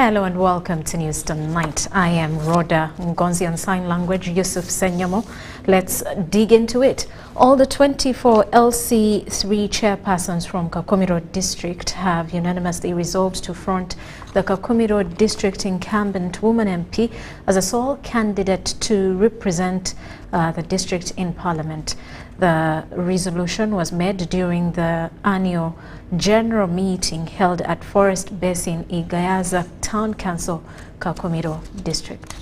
Hello and welcome to News Tonight. I am Rhoda Ngonzi on sign language, Yusuf Senyamo. Let's dig into it. All the 24 LC3 chairpersons from Kakumiro district have unanimously resolved to front the Kakumiro district incumbent woman MP as a sole candidate to represent the district in parliament. The resolution was made during the annual general meeting held at Forest Basin Igayaza Town Council, Kakumiro district.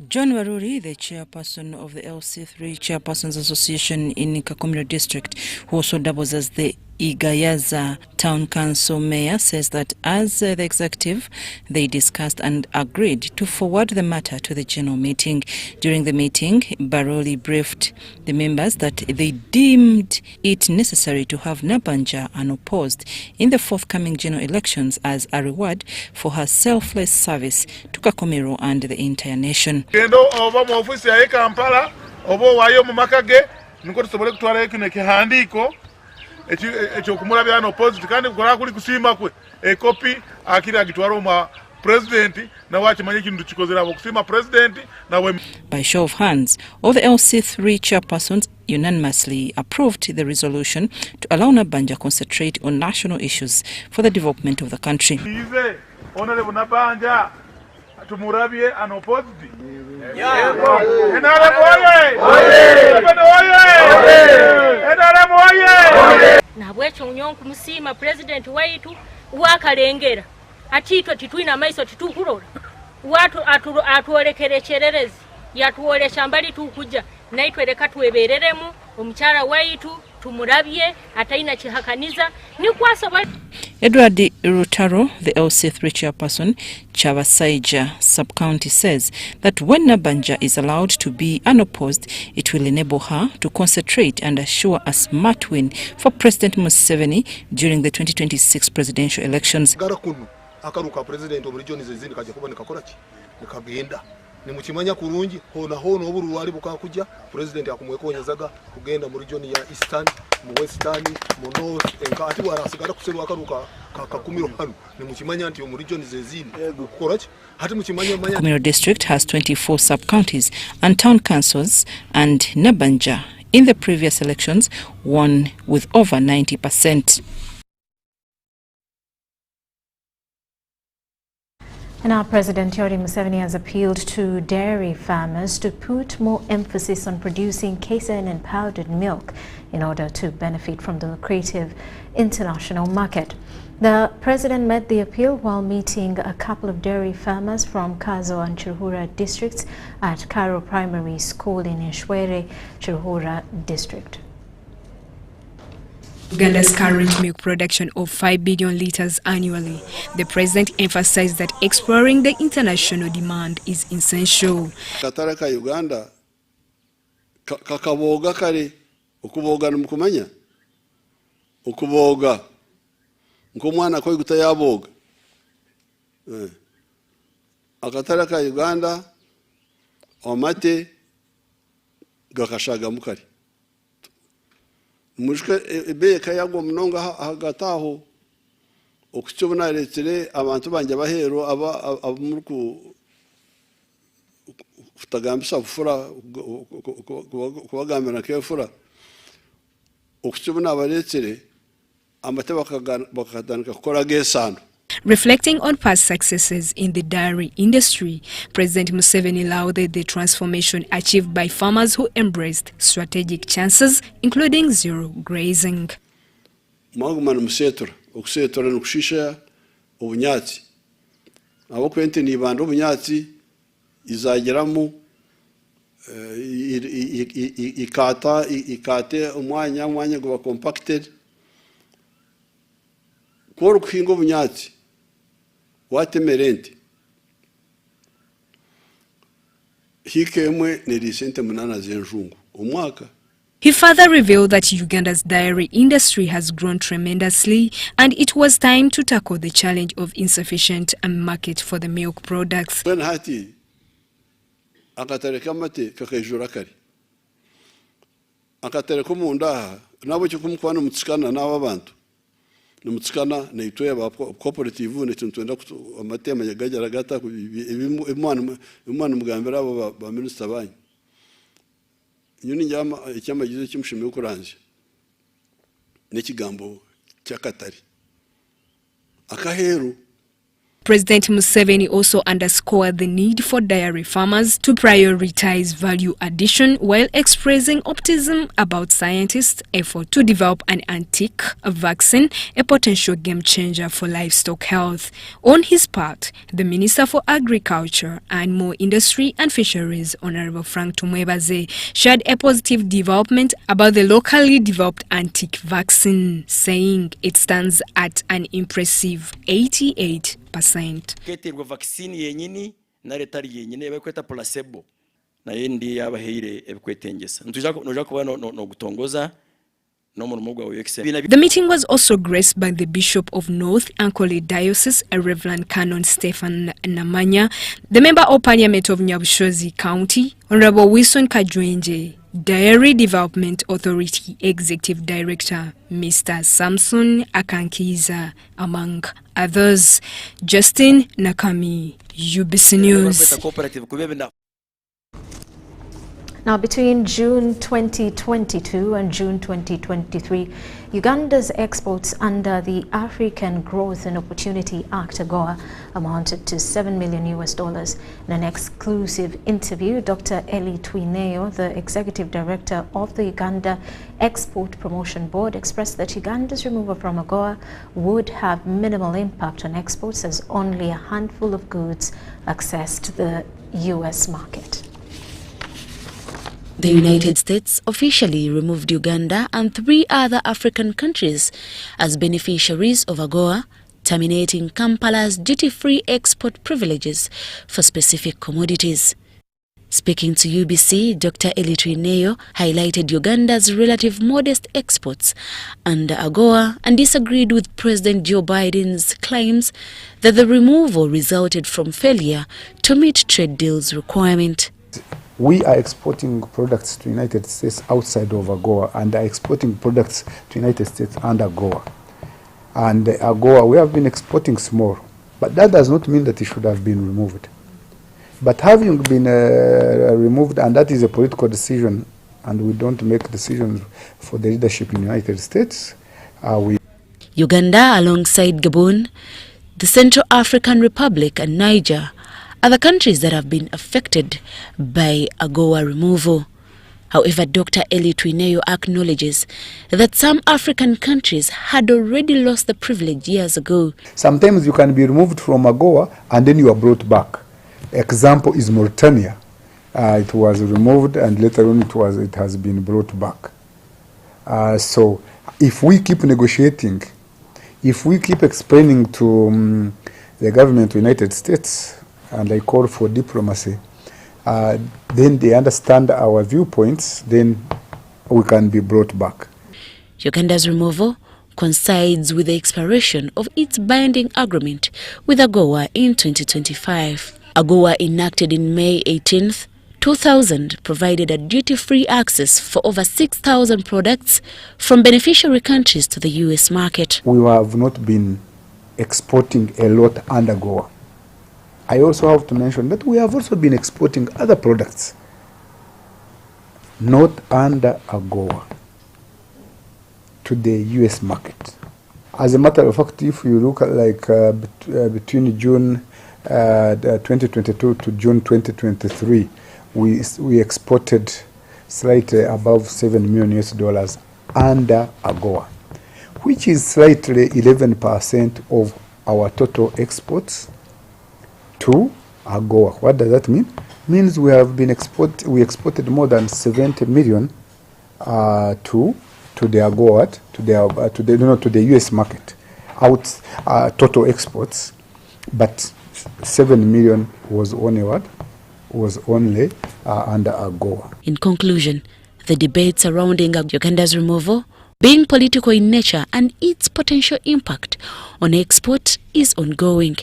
John Waruri, the chairperson of the LC3 Chairpersons Association in Kakumiro district, who also doubles as the Igayaza Town Council Mayor, says that as the executive, they discussed and agreed to forward the matter to the general meeting. During the meeting, Baroli briefed the members that they deemed it necessary to have Nabanja unopposed in the forthcoming general elections as a reward for her selfless service to Kakumiro and the entire nation. Kampala, By show of hands, all the LC3 chairpersons unanimously approved the resolution to allow Nabanja concentrate on national issues for the development of the country. Musima president waitu wakalengera atitwa titwina maiso titukulola watu atuolekerechererezi yatuolesha mbali tukuja naitwereka tuwebereremu omukyala waitu tumurabye ataina chihakaniza ni kwasoba. Edward Rutaro, the LC3 chairperson, Chavasaija sub-county, says that when Nabanja is allowed to be unopposed, it will enable her to concentrate and assure a smart win for President Museveni during the 2026 presidential elections. Akaruka president of region izindi kaje kubona kakoraki nikagenda ni mukimanya kurungi hona hono oburu wali bukakuja president akumwekonyezaga kugenda mu region ya eastern mu western mu north enkati warasigara kuserwa akaruka Kakumiro hano ni mukimanya nti mu region zezindi koraki hati mukimanya manya. Kakumiro district has 24 sub-counties and town councils, and Nabanja in the previous elections won with over 90%. And our President Yoweri Museveni has appealed to dairy farmers to put more emphasis on producing casein and powdered milk in order to benefit from the lucrative international market. The President made the appeal while meeting a couple of dairy farmers from Kazo and Chirhura districts at Karo Primary School in Ishwere, Chirhura district. Uganda's current milk production of 5 billion litres annually. The president emphasized that exploring the international demand is essential. Katara ka Uganda kakaboga kare okuboga numukumanya okuboga nkomwana ko gutayaboga akatara ka Uganda omate gakashaga mukari mushke ebe kayago mnonga hagataho okutubona letere abantu banje bahero aba murku futagambisa fura kubagambana kefura okutubona abaletere amate bakadanika kokora gesano. Reflecting on past successes in the dairy industry, President Museveni lauded the transformation achieved by farmers who embraced strategic chances, including zero grazing. Magumana musetora, okusetora nukushisha obunyatsi. Abo kwente nibando obunyatsi izageramu ikate umwanya go compacted. Koro kuhinga obunyatsi watemerente hikemwe nerisente munana zenjungu omwaka. He further revealed that Uganda's dairy industry has grown tremendously and it was time to tackle the challenge of insufficient market for the milk products. When hati akatereka mate kakajura kare akatereka munda nabo cyo kumukwana mutsikana n'abantu Numutskana na itoya ba cooperative ne tuntwenda amatema yagajara gata imwana mugambira abo ba minister banyu nyuni njama icyama gize kimushimiye kuranje n'ikigambo cyakatari akaheru. President Museveni also underscored the need for dairy farmers to prioritize value addition while expressing optimism about scientists' effort to develop an antique vaccine, a potential game changer for livestock health. On his part, the Minister for Agriculture, Animal Industry and Fisheries, Honorable Frank Tumwebaze, shared a positive development about the locally developed antique vaccine, saying it stands at an impressive 88%. Keterwa vaccine yenyini na leta yenyine yabakweta placebo na yendi yabaheire ebikwetengesa ntuja kuba no gutongoza no mu mugwa wa UXM. The meeting was also graced by the Bishop of North Ankole Diocese, Reverend Canon Stephen Namanya, the Member of Parliament of Nyabushozi County, Honorable Wilson Kajwenje, Dairy Development Authority Executive Director Mr. Samson Akankiza, among others. Justin Nakami, UBC News. Now, between June 2022 and June 2023, Uganda's exports under the African Growth and Opportunity Act AGOA amounted to $7 million. In an exclusive interview, Dr. Eli Twineo, the Executive Director of the Uganda Export Promotion Board, expressed that Uganda's removal from AGOA would have minimal impact on exports, as only a handful of goods accessed the U.S. market. The United States officially removed Uganda and 3 other African countries as beneficiaries of AGOA, terminating Kampala's duty-free export privileges for specific commodities. Speaking to UBC, Dr. Eli Twineo highlighted Uganda's relative modest exports under AGOA and disagreed with President Joe Biden's claims that the removal resulted from failure to meet trade deals requirement. We are exporting products to United States outside of AGOA and are exporting products to United States under AGOA. And AGOA, we have been exporting small, but that does not mean that it should have been removed. But having been removed, and that is a political decision, and we don't make decisions for the leadership in the United States. Uganda, alongside Gabon, the Central African Republic and Niger, are the countries that have been affected by AGOA removal. However, Dr. Eli Twineo acknowledges that some African countries had already lost the privilege years ago. Sometimes you can be removed from AGOA and then you are brought back. Example is Mauritania. It was removed and later on it has been brought back. So if we keep negotiating, if we keep explaining to the government of the United States, and I call for diplomacy, then they understand our viewpoints, then we can be brought back. Uganda's removal coincides with the expiration of its binding agreement with AGOA in 2025. AGOA, enacted in May 18, 2000, provided a duty-free access for over 6,000 products from beneficiary countries to the U.S. market. We have not been exporting a lot under AGOA. I also have to mention that we have also been exporting other products, not under AGOA, to the U.S. market. As a matter of fact, if you look at between June 2022 to June 2023, we exported slightly above $7 million under AGOA, which is slightly 11% of our total exports to AGOA. What does that mean? Means we have been we exported more than 70 million to the AGOA, to the US market, total exports, but 7 million was only what? Was only under AGOA. In conclusion, the debate surrounding Uganda's removal, being political in nature and its potential impact on export, is ongoing.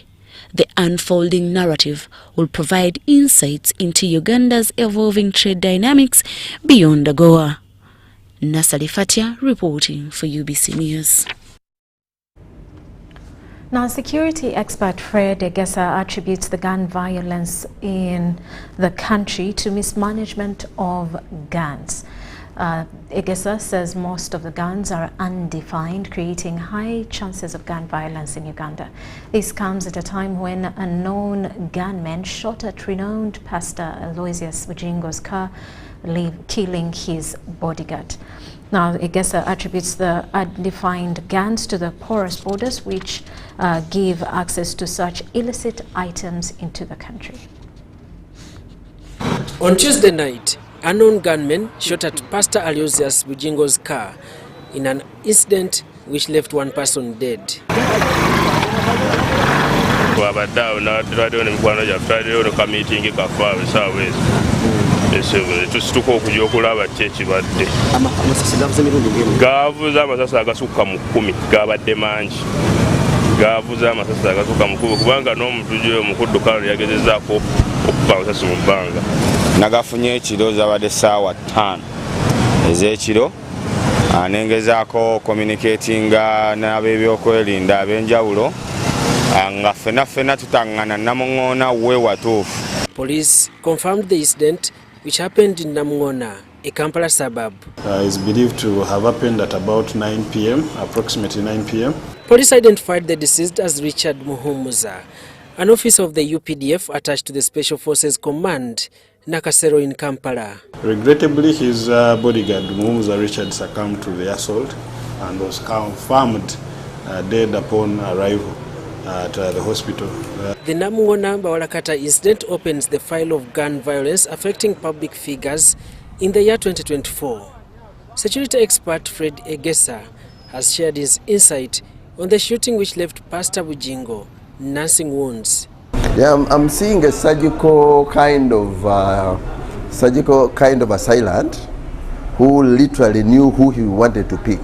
The unfolding narrative will provide insights into Uganda's evolving trade dynamics beyond AGOA. Nasali Fatia reporting for UBC News. Now, security expert Fred Egesa attributes the gun violence in the country to mismanagement of guns. Egesa says most of the guns are undefined, creating high chances of gun violence in Uganda. This comes at a time when a known gunman shot at renowned Pastor Aloysius Bujingo's car, killing his bodyguard. Now, Egesa attributes the undefined guns to the porous borders, which give access to such illicit items into the country. On Tuesday night, unknown gunmen shot at Pastor Aloysius Bujingo's car in an incident which left one person dead. Tusituka okujja okulaba ki ekibadde. Gaavuza amasasi agasukka mu 10 gabadde mangi. Gaavuza amasasi agasukka mu 10 kubanga n'omuntu omukudduka yagezezaako okukuba amasasi mu bbanga. Nagafunye ekiro zabadde ssaawa 5 ez'ekiro. Nengezaako communicatinga n'ab'ebyokwerinda ab'enjawulo nga ffenna tutaŋŋana Namuŋŋoona we watuufu. Police confirmed the incident, which happened in Namuŋŋoona, a Kampala suburb. Is believed to have happened at about 9 p.m., approximately 9 p.m. Police identified the deceased as Richard Muhumuza, an officer of the UPDF attached to the Special Forces Command, Nakasero in Kampala. Regrettably, his bodyguard, Muhumuza Richard, succumbed to the assault and was confirmed dead upon arrival at the hospital. The Namuŋŋoona Bawalakata incident opens the file of gun violence affecting public figures in the year 2024. Security expert Fred Egesa has shared his insight on the shooting which left Pastor Bujingo nursing wounds. Yeah, I'm seeing a surgical kind of assailant who literally knew who he wanted to pick.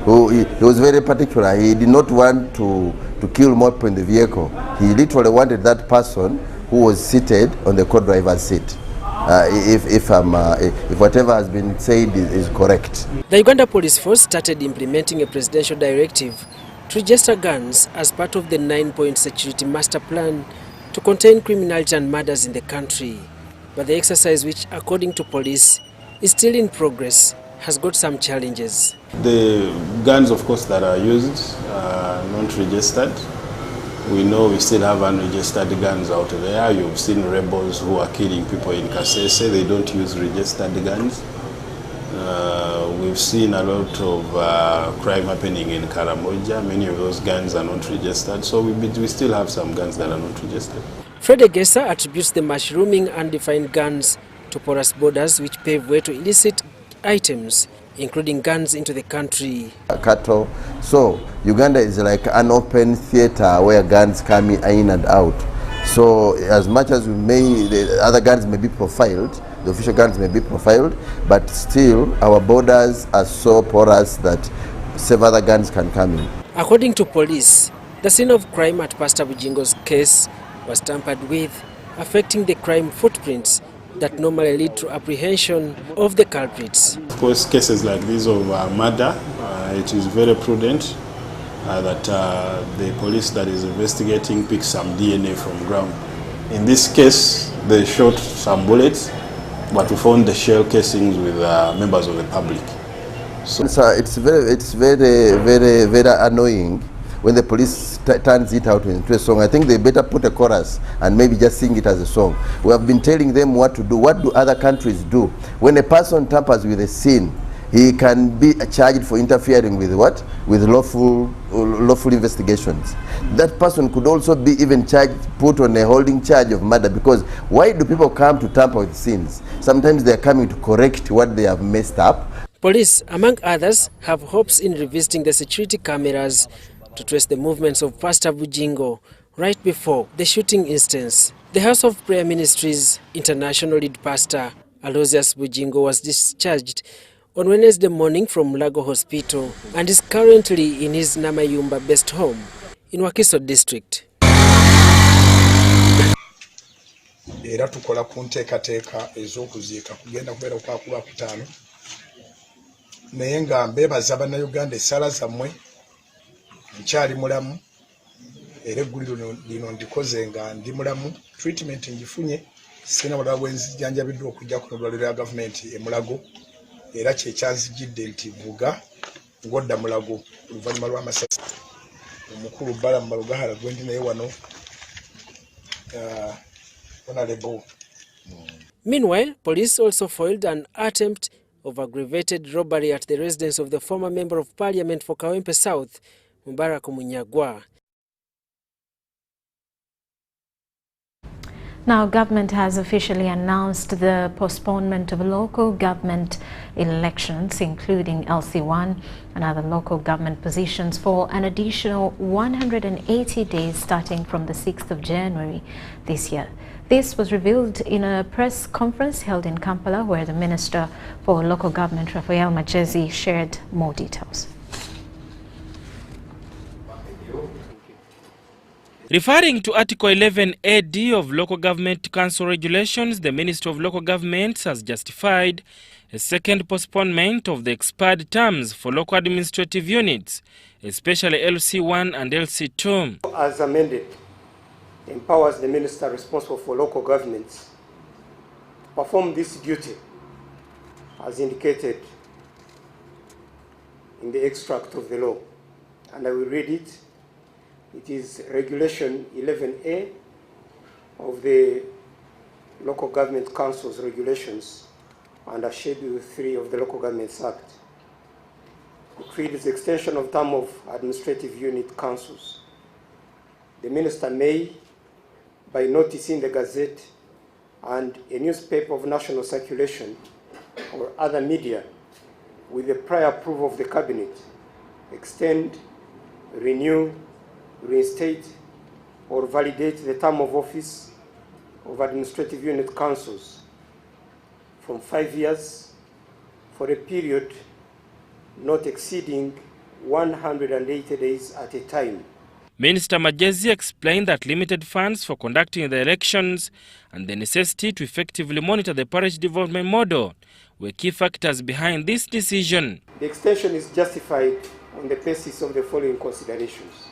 He was very particular. He did not want to kill more people in the vehicle. He literally wanted that person who was seated on the co-driver's seat. If whatever has been said is correct. The Uganda Police Force started implementing a presidential directive to register guns as part of the 9-point security master plan to contain criminality and murders in the country. But the exercise, which according to police is still in progress, has got some challenges. The guns, of course, that are used are not registered. We know we still have unregistered guns out there. You've seen rebels who are killing people in Kasese. They don't use registered guns. We've seen a lot of crime happening in Karamoja. Many of those guns are not registered. So we still have some guns that are not registered. Fred Egesa attributes the mushrooming undefined guns to porous borders, which pave way to illicit items, including guns, into the country. Cattle. So Uganda is like an open theater where guns come in and out. So as much as the other guns may be profiled, the official guns may be profiled, but still our borders are so porous that several other guns can come in. According to police, the scene of crime at Pastor Bujingo's case was tampered with, affecting the crime footprints that normally lead to apprehension of the culprits. Of course, cases like this of murder, it is very prudent that the police that is investigating picks some DNA from ground. In this case, they shot some bullets, but we found the shell casings with members of the public. So it's very annoying when the police turns it out into a song. I think they better put a chorus and maybe just sing it as a song. We have been telling them what to do. What do other countries do? When a person tampers with a scene, he can be charged for interfering with what? With lawful investigations. That person could also be even charged, put on a holding charge of murder, because why do people come to tamper with scenes? Sometimes they are coming to correct what they have messed up. Police, among others, have hopes in revisiting the security cameras to trace the movements of Pastor Bujingo right before the shooting instance. The House of Prayer Ministries International lead pastor Aloysius Bujingo was discharged on Wednesday morning from Lago Hospital and is currently in his Namayumba based home in Wakiso district. Era tukola ku nteekateeka ez'okuziika kugenda kubeera okwakuba kutaano naye nga mbeebaza bannayuganda essala zammwe nkyali mulamu era egguliro lino ndikoze nga ndi mulamu, treatment ngifunye, sina balala bwenzijanjabiddwa okujja ku ddwaliro ya gavumenti e Mulago, era kyekyanzijjidde nti vuga ng'odda Mulago oluvannyuma lw'amasasi. Omukulu Mbale Mbalugahala gwe ndi naye wano, honorable. Meanwhile, police also foiled an attempt of aggravated robbery at the residence of the former Member of Parliament for Kawempe South, Mubarak Munyagwa. Now, government has officially announced the postponement of local government elections, including LC1 and other local government positions, for an additional 180 days starting from the 6th of January this year. This was revealed in a press conference held in Kampala, where the Minister for Local Government, Raphael Majezi, shared more details. Referring to Article 11 AD of Local Government Council Regulations, the Ministry of Local Governments has justified a second postponement of the expired terms for local administrative units, especially LC1 and LC2. As amended, empowers the Minister responsible for local governments to perform this duty as indicated in the extract of the law. And I will read it. It is Regulation 11A of the Local Government Council's regulations under Schedule 3 of the Local Governments Act. It reads extension of term of administrative unit councils. The Minister may, by notice in the Gazette and a newspaper of national circulation or other media, with the prior approval of the Cabinet, extend, renew, reinstate, or validate the term of office of administrative unit councils from 5 years for a period not exceeding 180 days at a time. Minister Majezi explained that limited funds for conducting the elections and the necessity to effectively monitor the parish development model were key factors behind this decision. The extension is justified on the basis of the following considerations.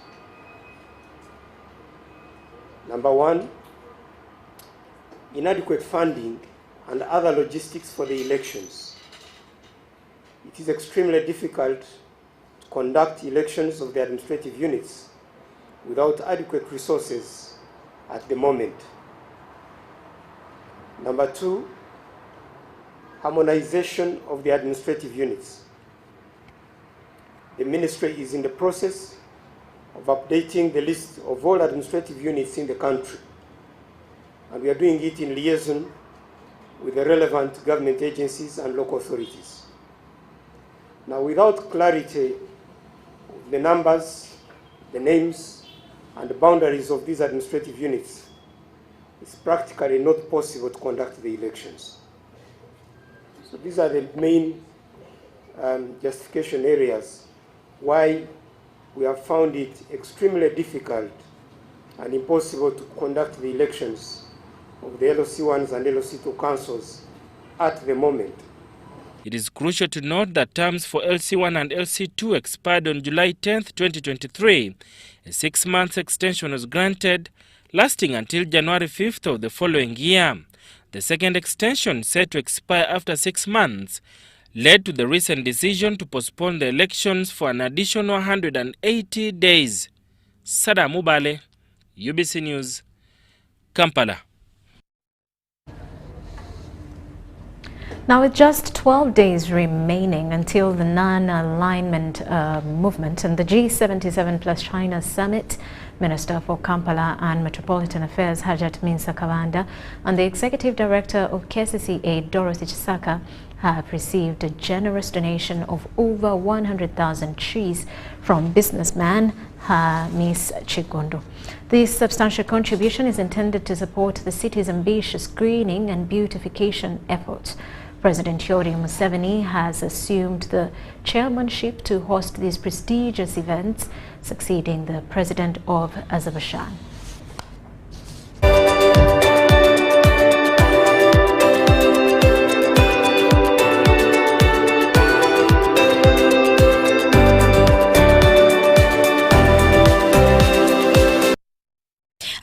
Number one, inadequate funding and other logistics for the elections. It is extremely difficult to conduct elections of the administrative units without adequate resources at the moment. Number two, harmonization of the administrative units. The ministry is in the process of updating the list of all administrative units in the country, and we are doing it in liaison with the relevant government agencies and local authorities. Now, without clarity of the numbers, the names, and the boundaries of these administrative units, it's practically not possible to conduct the elections. So these are the main justification areas why we have found it extremely difficult and impossible to conduct the elections of the LOC1s and LOC2 councils at the moment. It is crucial to note that terms for LC1 and LC2 expired on July 10, 2023. A 6-month extension was granted, lasting until January 5th of the following year. The second extension, set to expire after 6 months, led to the recent decision to postpone the elections for an additional 180 days. Sada Mbale, UBC News, Kampala. Now, with just 12 days remaining until the non-alignment movement and the G77 plus China summit, Minister for Kampala and Metropolitan Affairs Hajat Minsa Kawanda and the Executive Director of KCCA Dorothy Chisaka have received a generous donation of over 100,000 trees from businessman Miss Chigondo. This substantial contribution is intended to support the city's ambitious greening and beautification efforts. President Yoweri Museveni has assumed the chairmanship to host these prestigious events, succeeding the President of Azerbaijan.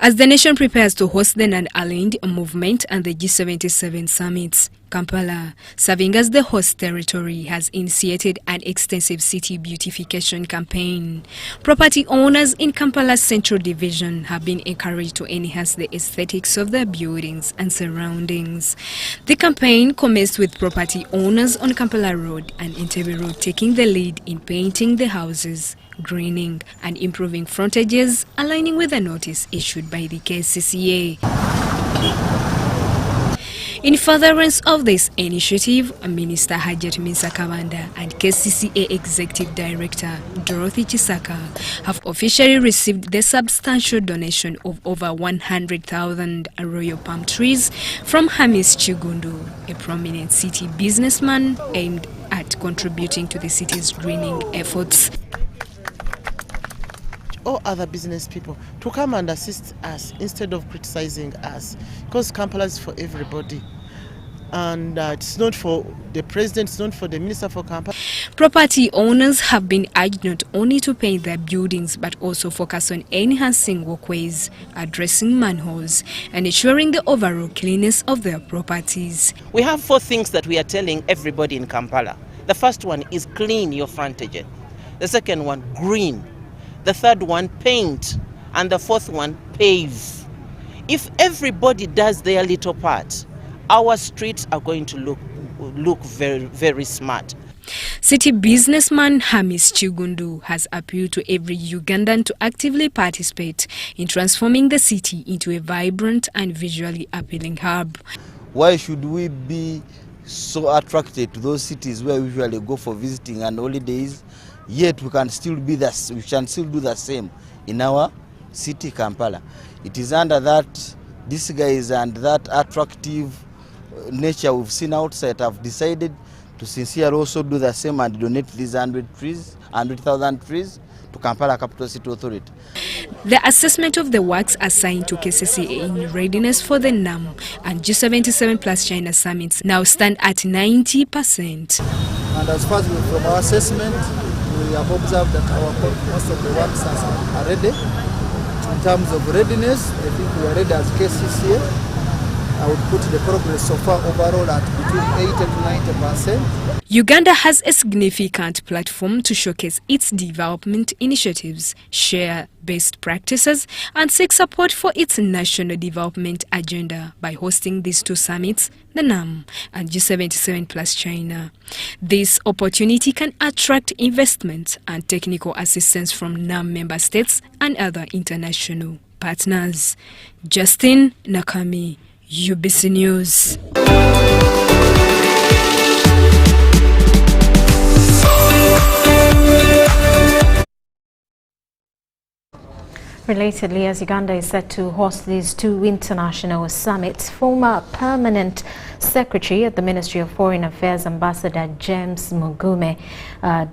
As the nation prepares to host the non-aligned movement and the G77 summits, Kampala, serving as the host territory, has initiated an extensive city beautification campaign. Property owners in Kampala's Central Division have been encouraged to enhance the aesthetics of their buildings and surroundings. The campaign commenced with property owners on Kampala Road and Entebbe Road taking the lead in painting the houses, greening and improving frontages, aligning with the notice issued by the KCCA. In furtherance of this initiative, Minister Hajat Minsa Kabanda and KCCA Executive Director Dorothy Chisaka have officially received the substantial donation of over 100,000 royal palm trees from Hamis Chigundu, a prominent city businessman aimed at contributing to the city's greening efforts. All other business people to come and assist us instead of criticizing us, because Kampala is for everybody, and it's not for the president, it's not for the minister for Kampala. Property owners have been urged not only to paint their buildings but also focus on enhancing walkways, addressing manholes and ensuring the overall cleanness of their properties. We have 4 things that we are telling everybody in Kampala. The first one is clean your frontage. The second one, green. The third one, paint. And the 4th one, pave. If everybody does their little part, our streets are going to look very, very smart. City businessman Hamis Chigundu has appealed to every Ugandan to actively participate in transforming the city into a vibrant and visually appealing hub. Why should we be so attracted to those cities where we usually go for visiting and holidays? Yet we can still do the same in our city, Kampala. It is under that disguise and that attractive nature we've seen outside have decided to sincerely also do the same and donate these 100,000 trees to Kampala Capital City Authority. The assessment of the works assigned to KCCA in readiness for the NAM and G77 plus China summits now stand at 90%. And as far as from our assessment, we have observed that most of the works are ready. In terms of readiness, I think we are ready as KCCA. I would put the progress so far overall at between 80 to 90%. Uganda has a significant platform to showcase its development initiatives, share best practices, and seek support for its national development agenda by hosting these 2 summits, the NAM and G77 plus China. This opportunity can attract investment and technical assistance from NAM member states and other international partners. Justin Nakami, UBC News. Relatedly, as Uganda is set to host these 2 international summits, former permanent secretary at the Ministry of Foreign Affairs, Ambassador James Mugume,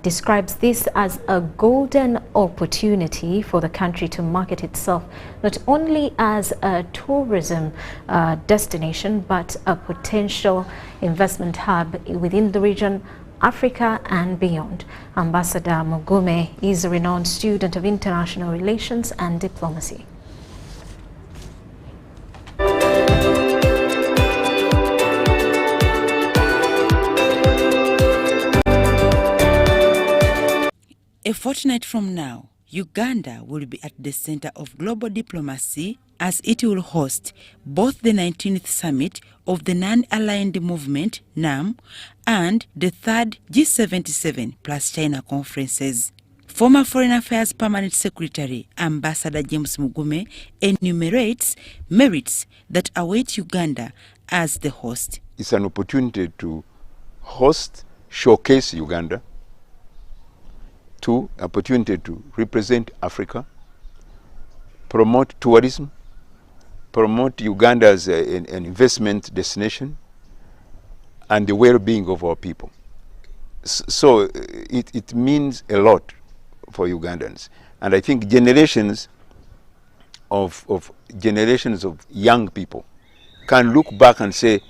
describes this as a golden opportunity for the country to market itself not only as a tourism destination but a potential investment hub within the region, Africa and beyond. Ambassador Mugume is a renowned student of international relations and diplomacy. A fortnight from now, Uganda will be at the center of global diplomacy as it will host both the 19th summit of the Non-Aligned Movement, NAM, and the 3rd G77 plus China conferences. Former Foreign Affairs Permanent Secretary Ambassador James Mugume enumerates merits that await Uganda as the host. It's an opportunity to host, showcase Uganda. 2, opportunity to represent Africa, promote tourism, promote Uganda as an investment destination, and the well-being of our people. So it means a lot for Ugandans. And I think generations of young people can look back and say,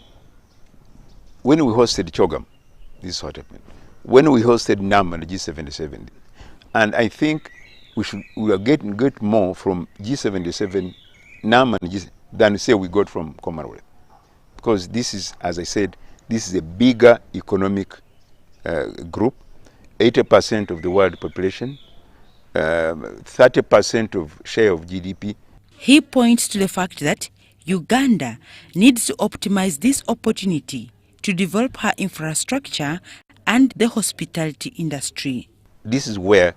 when we hosted Chogam, this is what happened. When we hosted NAM and G77, and I think we are getting more from G77 NAM and G7 than say we got from Commonwealth. Because this is, as I said, this is a bigger economic group, 80% of the world population, 30% of share of GDP. He points to the fact that Uganda needs to optimize this opportunity to develop her infrastructure and the hospitality industry. This is where,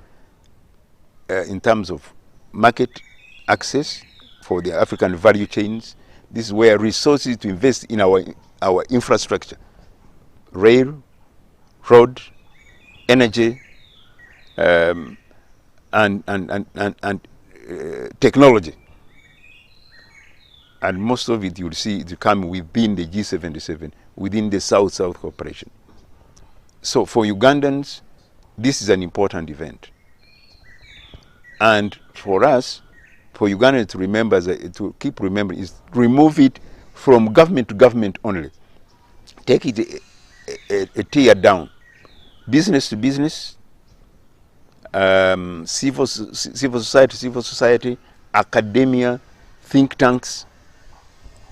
in terms of market access for the African value chains, this is where resources to invest in our infrastructure, rail, road, energy, and technology. And most of it you'll see it come within the G77, within the South-South cooperation. So for Ugandans, this is an important event. And for us, for Uganda to remember, to keep remembering, is remove it from government to government only. Take it a tier down. Business to business, civil society, academia, think tanks,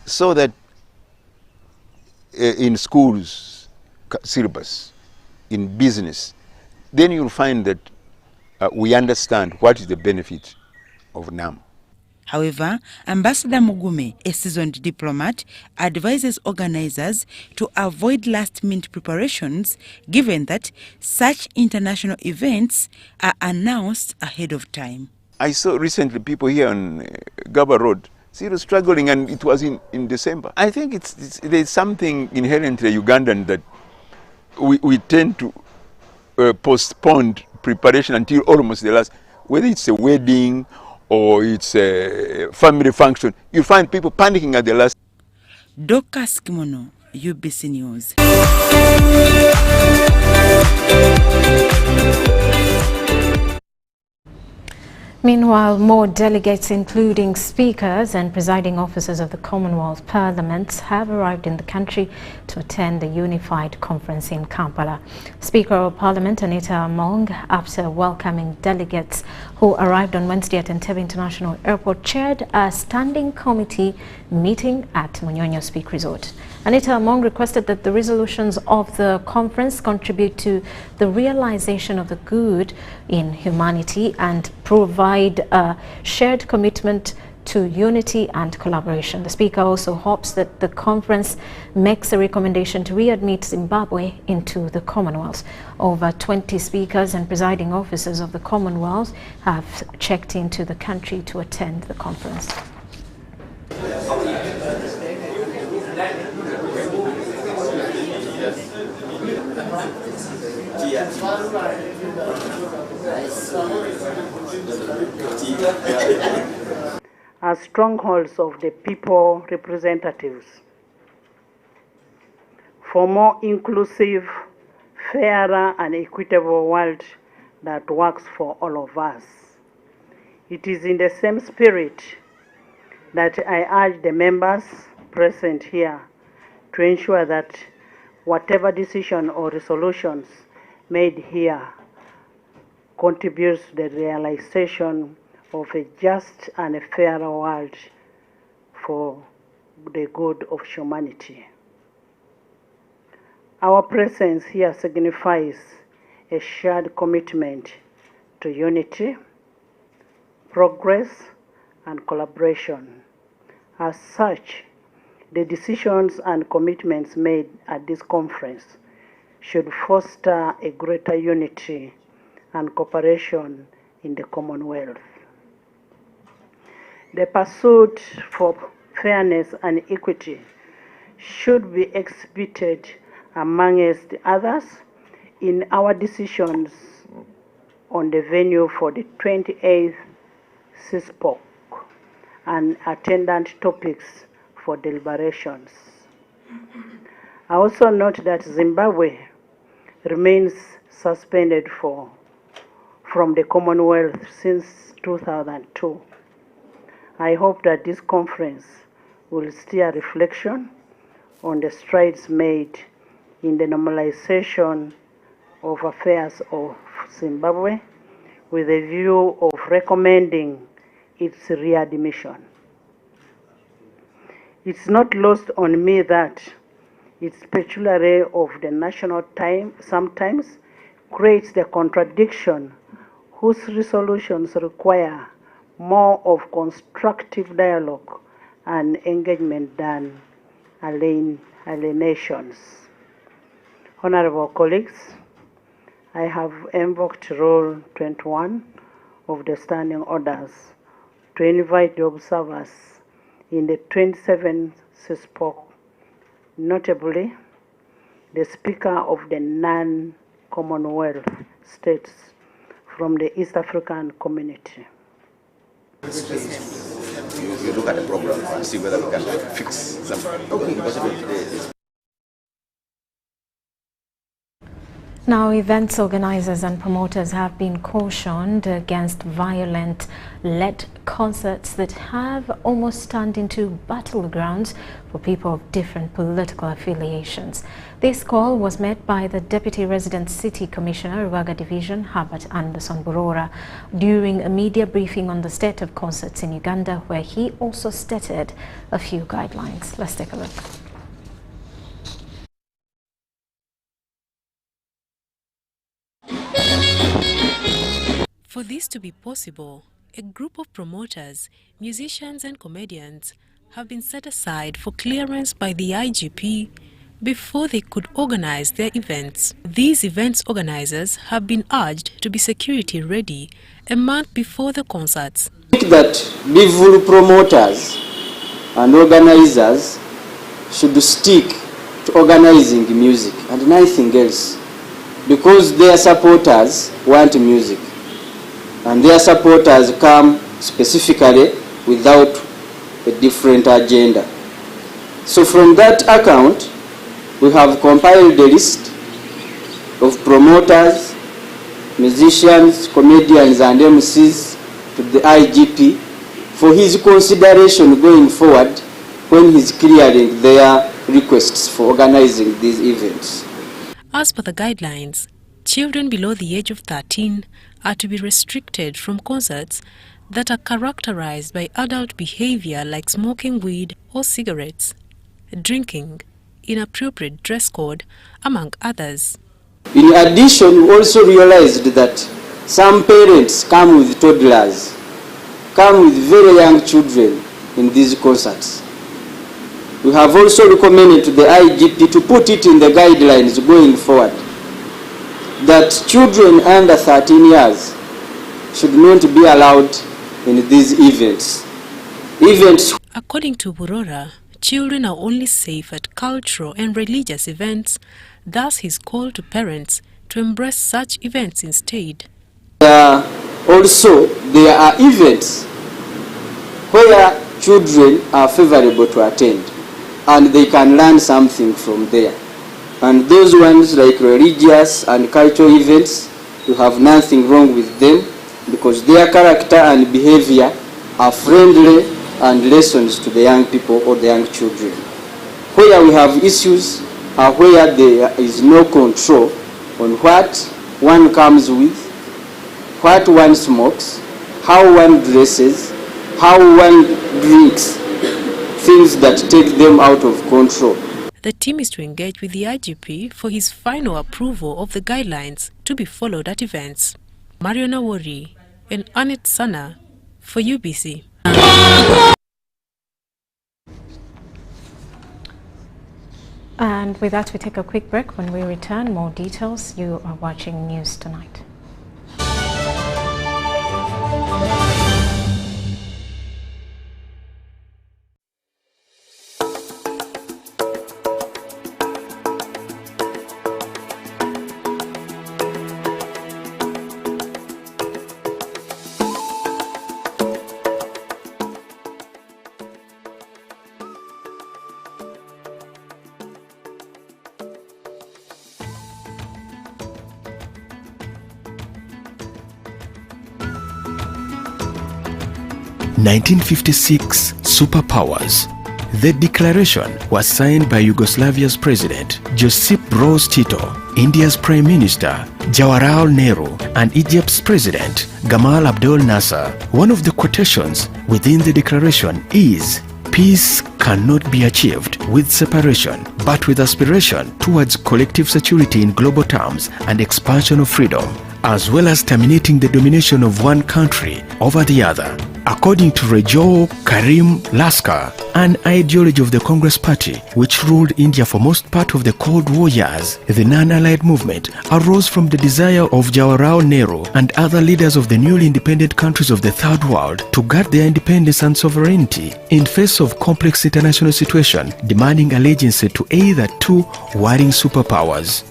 so that in schools, syllabus, in business, then you'll find that we understand what is the benefit of NAM. However, Ambassador Mugume, a seasoned diplomat, advises organizers to avoid last-minute preparations, given that such international events are announced ahead of time. I saw recently people here on Gaba Road still struggling, and it was in December. I think there's something inherently Ugandan that we tend to postpone preparation until almost the last, whether it's a wedding or it's a family function, you find people panicking at the last. Dorcas Kimono, UBC News. Meanwhile, more delegates, including speakers and presiding officers of the Commonwealth parliaments, have arrived in the country to attend the Unified Conference in Kampala. Speaker of Parliament Anita Among, after welcoming delegates who arrived on Wednesday at Entebbe International Airport, chaired a standing committee meeting at Munyonyo Peak Resort. Anita Among requested that the resolutions of the conference contribute to the realization of the good in humanity and provide a shared commitment to unity and collaboration. The Speaker also hopes that the conference makes a recommendation to readmit Zimbabwe into the Commonwealth. Over 20 speakers and presiding officers of the Commonwealth have checked into the country to attend the conference. As strongholds of the people representatives for more inclusive, fairer and equitable world that works for all of us. It is in the same spirit that I urge the members present here to ensure that whatever decision or resolutions made here contributes to the realization of a just and a fairer world for the good of humanity. Our presence here signifies a shared commitment to unity, progress, and collaboration. As such, the decisions and commitments made at this conference should foster a greater unity and cooperation in the Commonwealth. The pursuit for fairness and equity should be exhibited amongst others in our decisions on the venue for the 28th CISPOC and attendant topics for deliberations. I also note that Zimbabwe remains suspended from the Commonwealth since 2002. I hope that this conference will steer reflection on the strides made in the normalization of affairs of Zimbabwe with a view of recommending its readmission. It's not lost on me that its peculiarity of the national time sometimes creates the contradiction whose resolutions require more of constructive dialogue and engagement than alienations. Honorable colleagues, I have invoked Rule 21 of the Standing Orders to invite the observers in the 27th CISPOC, notably the Speaker of the non-Commonwealth states from the East African community. You look at the problem and see whether we can fix something. Okay. Now, events organizers and promoters have been cautioned against violent-led concerts that have almost turned into battlegrounds for people of different political affiliations. This call was made by the Deputy Resident City Commissioner, Rugby Division, Herbert Anderson Burora, during a media briefing on the state of concerts in Uganda, where he also stated a few guidelines. Let's take a look. For this to be possible, a group of promoters, musicians and comedians have been set aside for clearance by the IGP before they could organize their events. These events organizers have been urged to be security ready a month before the concerts. That Bivulu promoters and organizers should stick to organizing music and nothing else, because their supporters want music. And their supporters come specifically without a different agenda. So from that account, we have compiled a list of promoters, musicians, comedians and MCs to the IGP for his consideration going forward when he's clearing their requests for organizing these events. As per the guidelines, children below the age of 13 are to be restricted from concerts that are characterized by adult behavior like smoking weed or cigarettes, drinking, inappropriate dress code, among others. In addition, we also realized that some parents come with toddlers, come with very young children in these concerts. We have also recommended to the IGP to put it in the guidelines going forward that children under 13 years should not be allowed in these events. According to Burora, children are only safe at cultural and religious events. Thus, his call to parents to embrace such events instead. Also, there are events where children are favorable to attend and they can learn something from there. And those ones like religious and cultural events, you have nothing wrong with them because their character and behavior are friendly and lessons to the young people or the young children. Where we have issues are where there is no control on what one comes with, what one smokes, how one dresses, how one drinks, things that take them out of control. The team is to engage with the IGP for his final approval of the guidelines to be followed at events. Mariana Wori and Annette Sana for UBC. And with that, we take a quick break. When we return, more details. You are watching News Tonight. (1956) Superpowers. The declaration was signed by Yugoslavia's president Josip Broz Tito, India's Prime Minister Jawaharlal Nehru, and Egypt's president Gamal Abdel Nasser. One of the quotations within the declaration is, peace cannot be achieved with separation, but with aspiration towards collective security in global terms and expansion of freedom, as well as terminating the domination of one country over the other. According to Rejo Karim Laskar, an ideology of the Congress Party which ruled India for most part of the Cold War years, the non-allied movement arose from the desire of Jawaharlal Nehru and other leaders of the newly independent countries of the Third World to guard their independence and sovereignty in face of complex international situation demanding allegiance to either two warring superpowers.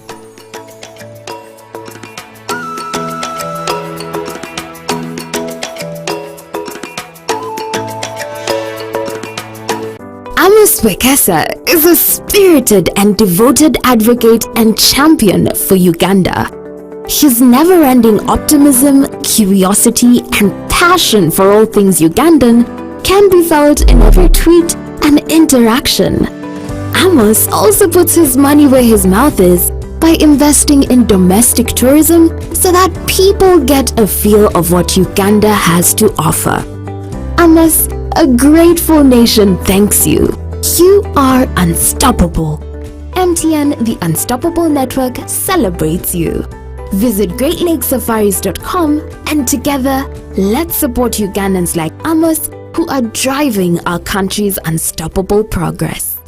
Amos Wekesa is a spirited and devoted advocate and champion for Uganda. His never-ending optimism, curiosity, and passion for all things Ugandan can be felt in every tweet and interaction. Amos also puts his money where his mouth is by investing in domestic tourism so that people get a feel of what Uganda has to offer. Amos, a grateful nation thanks you. You are unstoppable. MTN, the Unstoppable Network, celebrates you. Visit GreatLakesSafaris.com and together, let's support Ugandans like Amos who are driving our country's unstoppable progress.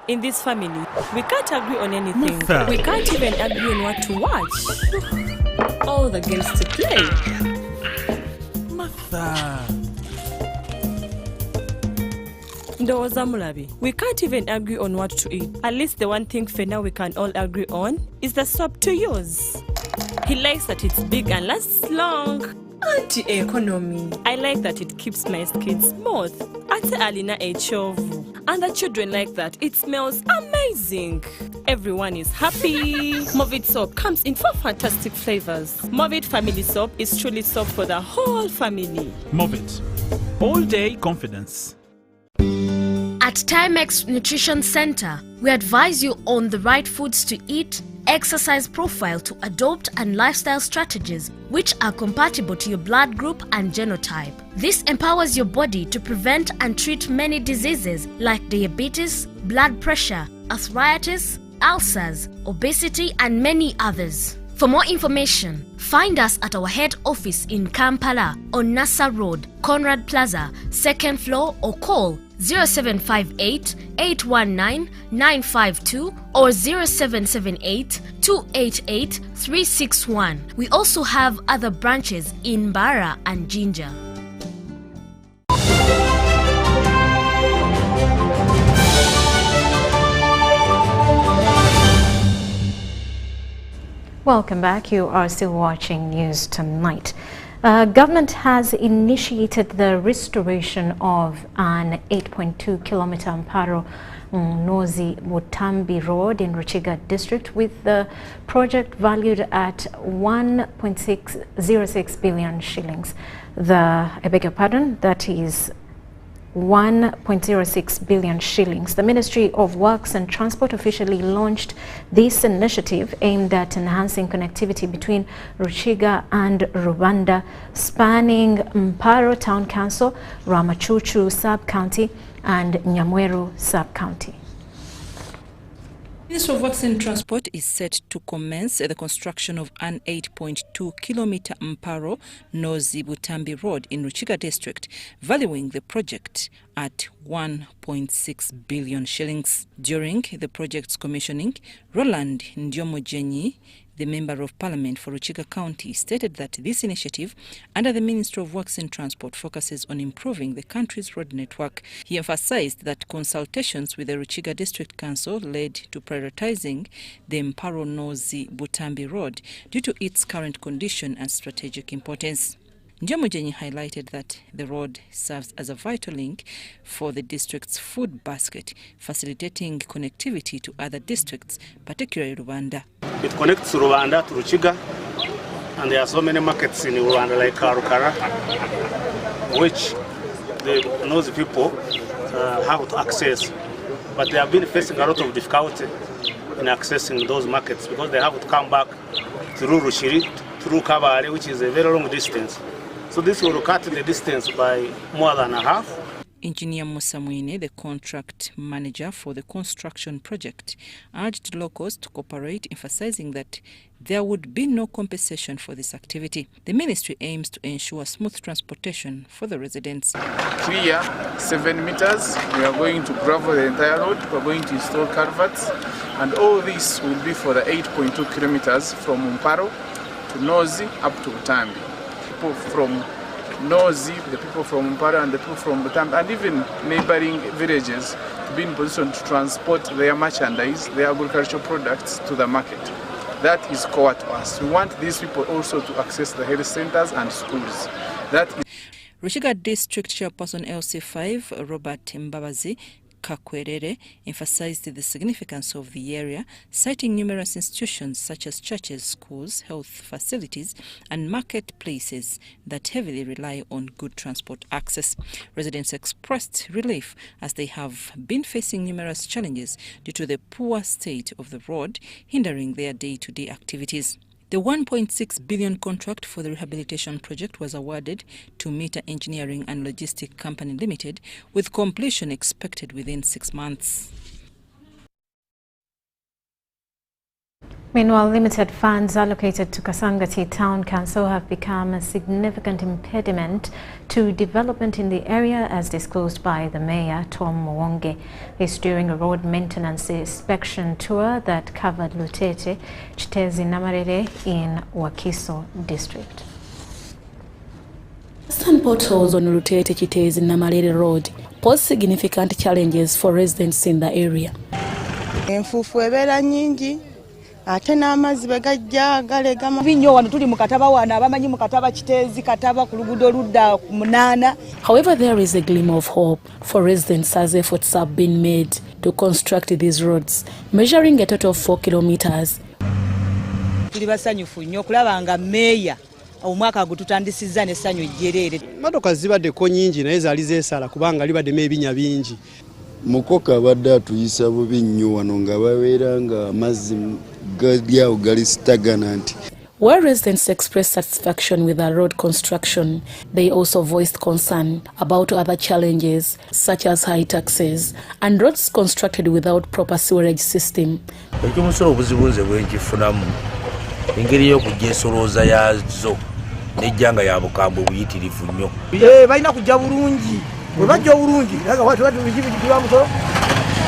In this family, we can't agree on anything. Martha. We can't even agree on what to watch. All the games to play. Martha. Ndoza Mulabi, we can't even agree on what to eat. At least the one thing for now we can all agree on is the soap to use. He likes that it's big and lasts long. Anti-economy. I like that it keeps my skin smooth. Ate alina echovu. And the children like that. It smells amazing. Everyone is happy. Movit soap comes in 4 fantastic flavors. Movit family soap is truly soap for the whole family. Movit. All day confidence. At Timex Nutrition Center, we advise you on the right foods to eat, exercise profile to adopt, and lifestyle strategies which are compatible to your blood group and genotype. This empowers your body to prevent and treat many diseases like diabetes, blood pressure, arthritis, ulcers, obesity, and many others. For more information, find us at our head office in Kampala on Nassa Road, Conrad Plaza, 2nd floor, or call 0758 819 952 or 0778 288 361. We also have other branches in Mbale and Jinja. Welcome back. You are still watching News Tonight. Government has initiated the restoration of an 8.2-kilometer Mparo Nozi Butambi Road in Ruchiga district, with the project valued at 1.606 billion shillings. That is 1.06 billion shillings. The Ministry of Works and Transport officially launched this initiative aimed at enhancing connectivity between Ruchiga and Rubanda, spanning Mparo Town Council, Ramachuchu Sub-County and Nyamweru Sub-County. The Ministry of Works and Transport is set to commence the construction of an 8.2-kilometer Mparo Nozi Butambi Road in Ruchiga district, valuing the project at 1.6 billion shillings. During the project's commissioning, Roland Ndiomojenyi, the Member of Parliament for Ruchiga County, stated that this initiative under the Ministry of Works and Transport focuses on improving the country's road network. He emphasized that consultations with the Ruchiga District Council led to prioritizing the Mparo Nozi Butambi Road due to its current condition and strategic importance. Njamujenyi highlighted that the road serves as a vital link for the district's food basket, facilitating connectivity to other districts, particularly Rwanda. It connects Rwanda to Ruchiga, and there are so many markets in Rwanda like Karukara, which the Nozi people have to access. But they have been facing a lot of difficulty in accessing those markets because they have to come back through Rushiri, through Kabale, which is a very long distance. So this will cut the distance by more than a half. Engineer Musa Mwine, the contract manager for the construction project, urged locals to cooperate, emphasizing that there would be no compensation for this activity. The ministry aims to ensure smooth transportation for the residents. Clear 7 meters, we are going to gravel the entire road, we are going to install culverts, and all this will be for the 8.2 kilometers from Mparo to Nozi up to Utambi. People from Nozi, the people from Mparo and the people from Utambi, and even neighboring villages to be in position to transport their merchandise, their agricultural products to the market. That is core to us. We want these people also to access the health centers and schools. Rushiga District Chairperson LC5, Robert Mbabazi Kakwerere, emphasized the significance of the area, citing numerous institutions such as churches, schools, health facilities, and marketplaces that heavily rely on good transport access. Residents expressed relief as they have been facing numerous challenges due to the poor state of the road, hindering their day-to-day activities. The 1.6 billion contract for the rehabilitation project was awarded to Meter Engineering and Logistic Company Limited, with completion expected within 6 months. Meanwhile, limited funds allocated to Kasangati Town Council have become a significant impediment to development in the area, as disclosed by the Mayor, Tom Mwonge. This during a road maintenance inspection tour that covered Lutete, Chitezi Namarere in Wakiso District. Constant potholes on Lutete Chitezi Namarere Road pose significant challenges for residents in the area. Enfufu ebera nyingi. Ate n'amazzi begajja galegama binyo wano tuli mu kataba wana abamanyi mu kataba Kitezi kataba ku luguudo ludda ku Munana. However, there is a glimmer of hope for residents as efforts have been made to construct these roads, measuring a total of 4 kilometers. Tuli basanyufu nnyo kulaba nga meeya omwaka gututandisizza n'essanyu jjerere. Motoka zibaddeko nnyingi naye zaali zeesala kubanga libaddemu ebinya bingi. Mukoka abadde atuyisa bubi nnyo wano nga babeera nga amazzi gali awo gali stagnant. Where residents expressed satisfaction with the road construction, they also voiced concern about other challenges such as high taxes and roads constructed without proper sewerage system. Ekimusolo obuzibu bwenkifunamu engeri y'okugyesolooza yazo n'ejjanga ya bukambwe buyitirivu nnyo. Balina kujja bulungi. We bajja bulungi naga watu bijibijiwa musoro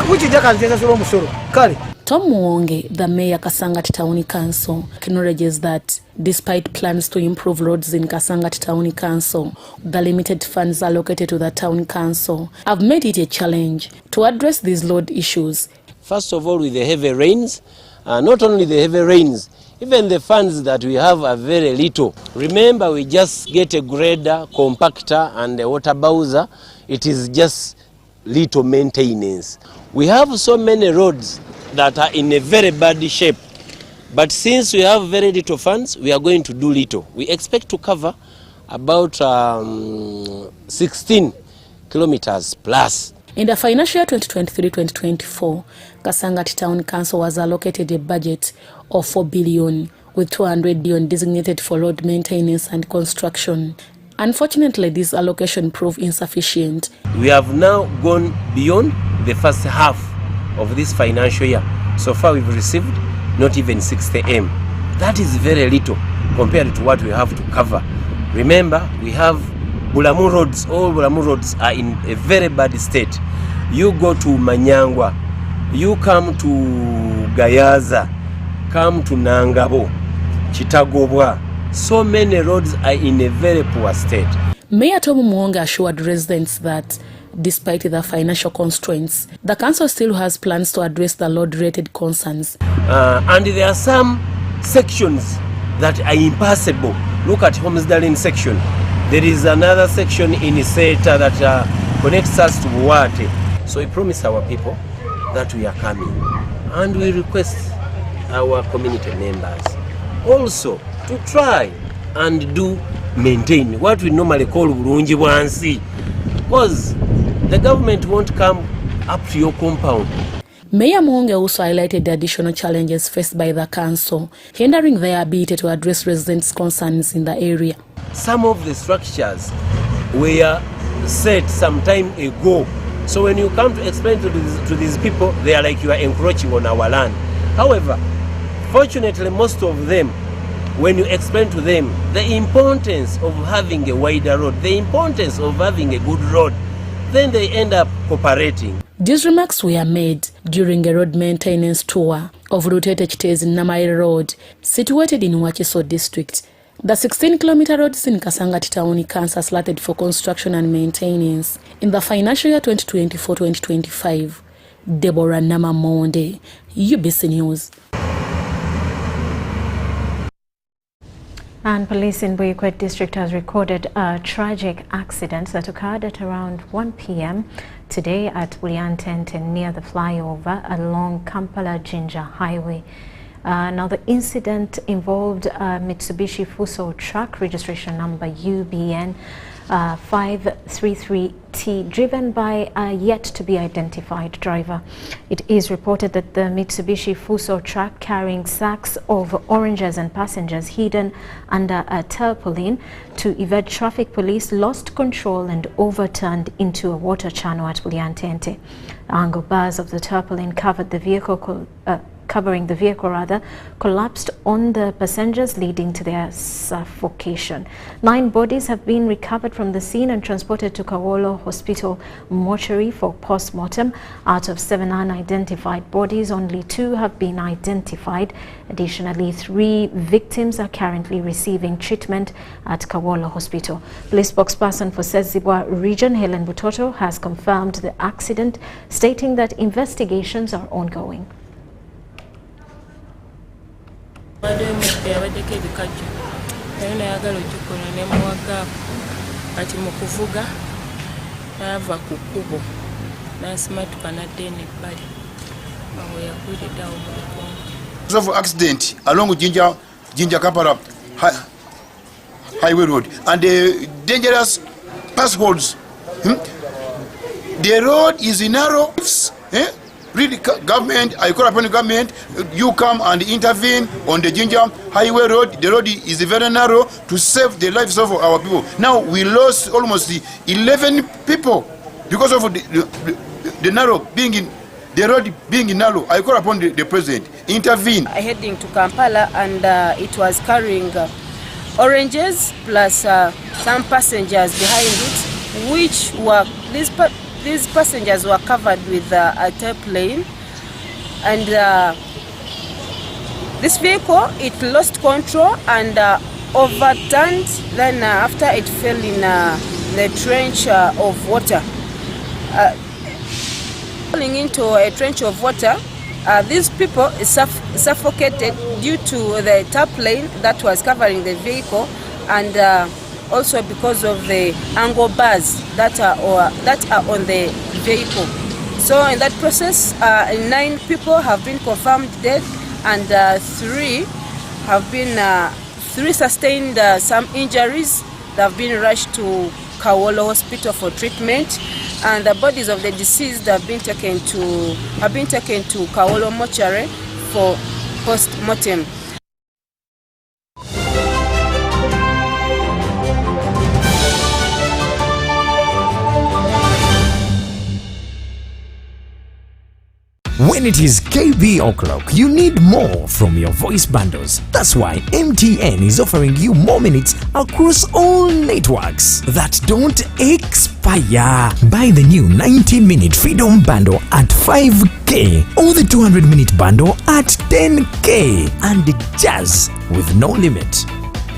kujja kanzeza musoro kale. Tom Mwonge, the Mayor Kasangati Town Council, acknowledges that despite plans to improve roads in Kasangati Town Council, the limited funds allocated to the Town Council have made it a challenge to address these road issues. First of all, with the heavy rains, not only the heavy rains, even the funds that we have are very little. Remember, we just get a grader, compactor, and a water bowser. It is just little maintenance. We have so many roads that are in a very bad shape. But since we have very little funds, we are going to do little. We expect to cover about 16 kilometers plus. In the financial year 2023-2024, Kasangati Town Council was allocated a budget of 4 billion, with 200 billion designated for road maintenance and construction. Unfortunately, this allocation proved insufficient. We have now gone beyond the first half of this financial year. So far we've received not even 60 M. That is very little compared to what we have to cover. Remember, we have Bulamu roads. All Bulamu roads are in a very bad state. You go to Manyangwa, you come to Gayaza, come to Nangabo, Chitagobwa. So many roads are in a very poor state. Mayor Tom Mwonge assured residents that despite the financial constraints, the council still has plans to address the road-related concerns. And there are some sections that are impassable. Look at Homesdalen section. There is another section in Iseta that connects us to Buwate. So we promise our people that we are coming. And we request our community members also to try and do maintain what we normally call Burunji Bwansi. Because the government won't come up to your compound. Mayor Mwonge also highlighted the additional challenges faced by the council, hindering their ability to address residents' concerns in the area. Some of the structures were set some time ago. So when you come to explain to these people, they are like you are encroaching on our land. However, fortunately, most of them, when you explain to them the importance of having a wider road, the importance of having a good road, then they end up cooperating. These remarks were made during a road maintenance tour of Rutete Chitezi Namaire Road, situated in Wakiso district. The 16-kilometer roads in Kasangati Town Council slated for construction and maintenance in the financial year 2024-2025. Deborah Namamonde, UBC News. And police in Buikwet district has recorded a tragic accident that occurred at around 1 p.m. today at Buliantente near the flyover along Kampala Jinja Highway. Now the incident involved a Mitsubishi Fuso truck registration number UBN 533T driven by a yet to be identified driver. It is reported that the Mitsubishi Fuso truck carrying sacks of oranges and passengers hidden under a tarpaulin to evade traffic police lost control and overturned into a water channel at Buliantente. Angle bars of the tarpaulin covering the vehicle collapsed on the passengers, leading to their suffocation. 9 bodies have been recovered from the scene and transported to Kawolo Hospital mortuary for post-mortem. Out of 7 unidentified bodies, only 2 have been identified. Additionally, 3 victims are currently receiving treatment at Kawolo Hospital. Police spokesperson for Sezibwa region, Helen Butoto, has confirmed the accident, stating that investigations are ongoing. Of accident along Jinja Kampala Highway Road and the dangerous passholes. The road is narrow. Really, government, I call upon the government, you come and intervene on the Jinja Highway Road. The road is very narrow to save the lives of our people. Now we lost almost 11 people because of the narrow being in the road being narrow. I call upon the president, intervene. Heading to Kampala and it was carrying oranges plus some passengers behind it, which were these passengers were covered with a tarpaulin, and this vehicle, it lost control and overturned. Then after it fell in the trench of water, falling into a trench of water, these people suffocated due to the tarpaulin that was covering the vehicle, and also because of the angle bars that are on the vehicle. So in that process, 9 people have been confirmed dead, and 3 sustained some injuries. They have been rushed to Kawolo Hospital for treatment, and the bodies of the deceased have been taken to Kawolo mortuary for post-mortem. When it is KB o'clock, you need more from your voice bundles. That's why MTN is offering you more minutes across all networks that don't expire. Buy the new 90-minute Freedom Bundle at 5K or the 200-minute bundle at 10K and jazz with no limit.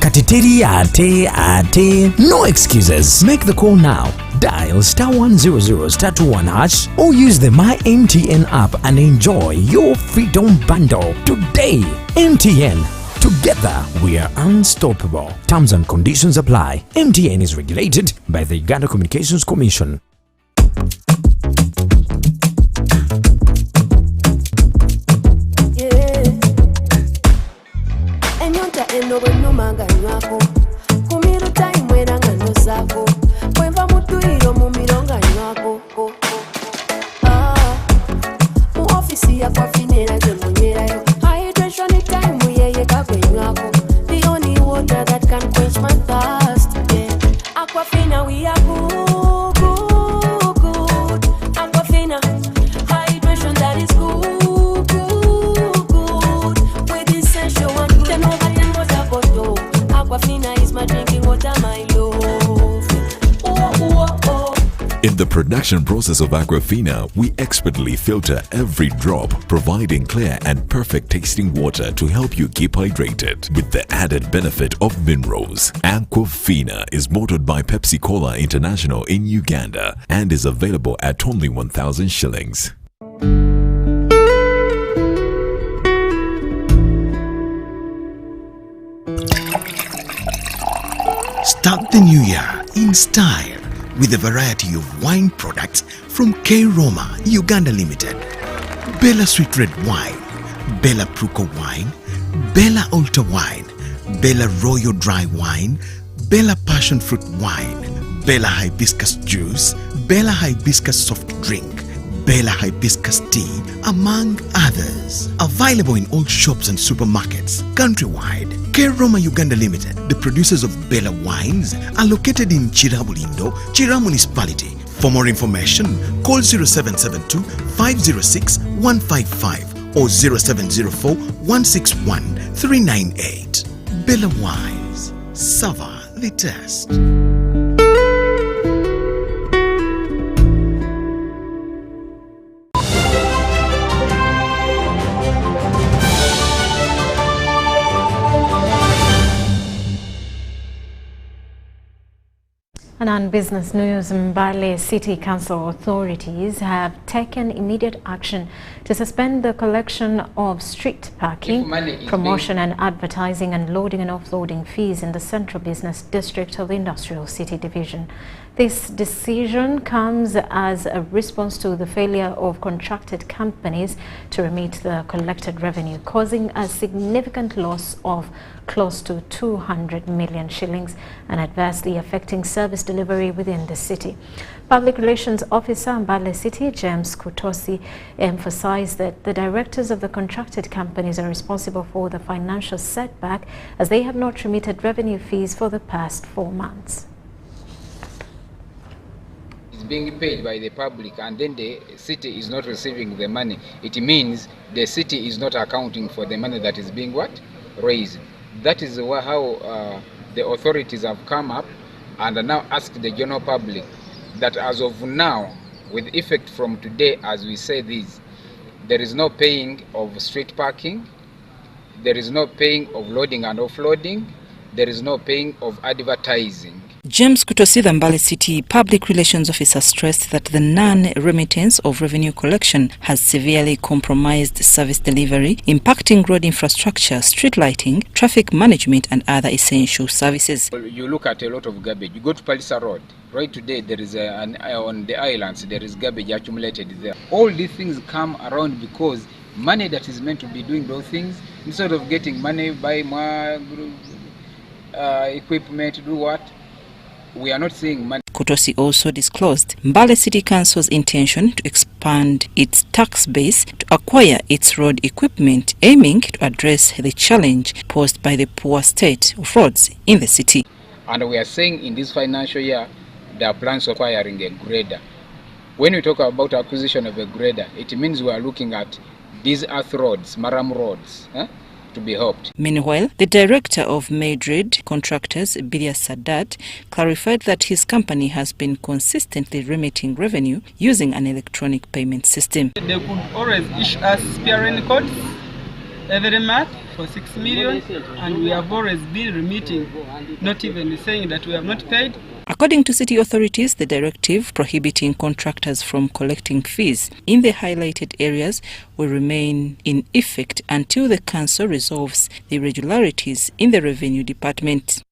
Katiteri ate, no excuses. Make the call now. Dial *100*21# or use the My MTN app and enjoy your Freedom Bundle today. MTN. Together we are unstoppable. Terms and conditions apply. MTN is regulated by the Uganda Communications Commission. The only water that can quench my thirst. Aquafina, we are good. production process of Aquafina, we expertly filter every drop, providing clear and perfect tasting water to help you keep hydrated with the added benefit of minerals. Aquafina is bottled by Pepsi Cola International in Uganda and is available at only 1,000 shillings. Start the new year in style with a variety of wine products from K Roma Uganda Limited. Bella Sweet Red Wine, Bella Pruko Wine, Bella Alta Wine, Bella Royal Dry Wine, Bella Passion Fruit Wine, Bella Hibiscus Juice, Bella Hibiscus Soft Drink, Bella Hibiscus Tea, among others. Available in all shops and supermarkets countrywide. K Roma Uganda Limited, the producers of Bella Wines, are located in Chirabulindo, Chira Municipality. For more information, call 0772 506 155 or 0704 161 398. Bella Wines, savor the taste. And on business news, Mbale City Council authorities have taken immediate action to suspend the collection of street parking, promotion and advertising and loading and offloading fees in the Central Business District of the Industrial City Division. This decision comes as a response to the failure of contracted companies to remit the collected revenue, causing a significant loss of close to 200 million shillings and adversely affecting service delivery within the city. Public Relations Officer Mbale City, James Kutosi, emphasized that the directors of the contracted companies are responsible for the financial setback as they have not remitted revenue fees for the past 4 months. Being paid by the public and then the city is not receiving the money, it means the city is not accounting for the money that is being raised. That is how the authorities have come up and now asked the general public that as of now, with effect from today as we say this, there is no paying of street parking, there is no paying of loading and offloading, there is no paying of advertising. James Kutosi, the Mbale City Public Relations Officer, stressed that the non-remittance of revenue collection has severely compromised service delivery, impacting road infrastructure, street lighting, traffic management and other essential services. You look at a lot of garbage. You go to Palisa Road. Right today there is on the islands there is garbage accumulated there. All these things come around because money that is meant to be doing those things, instead of getting money, buy more equipment, do what? We are not seeing money. Kutosi also disclosed Mbale City Council's intention to expand its tax base to acquire its road equipment, aiming to address the challenge posed by the poor state of roads in the city. And we are saying in this financial year, there are plans of acquiring a grader. When we talk about acquisition of a grader, it means we are looking at these earth roads, maram roads, to be helped. Meanwhile, the director of Madrid Contractors, Bilia Sadat, clarified that his company has been consistently remitting revenue using an electronic payment system. They could always issue us spare codes every month for 6 million, and we have always been remitting, not even saying that we have not paid. According to city authorities, the directive prohibiting contractors from collecting fees in the highlighted areas will remain in effect until the council resolves the irregularities in the revenue department.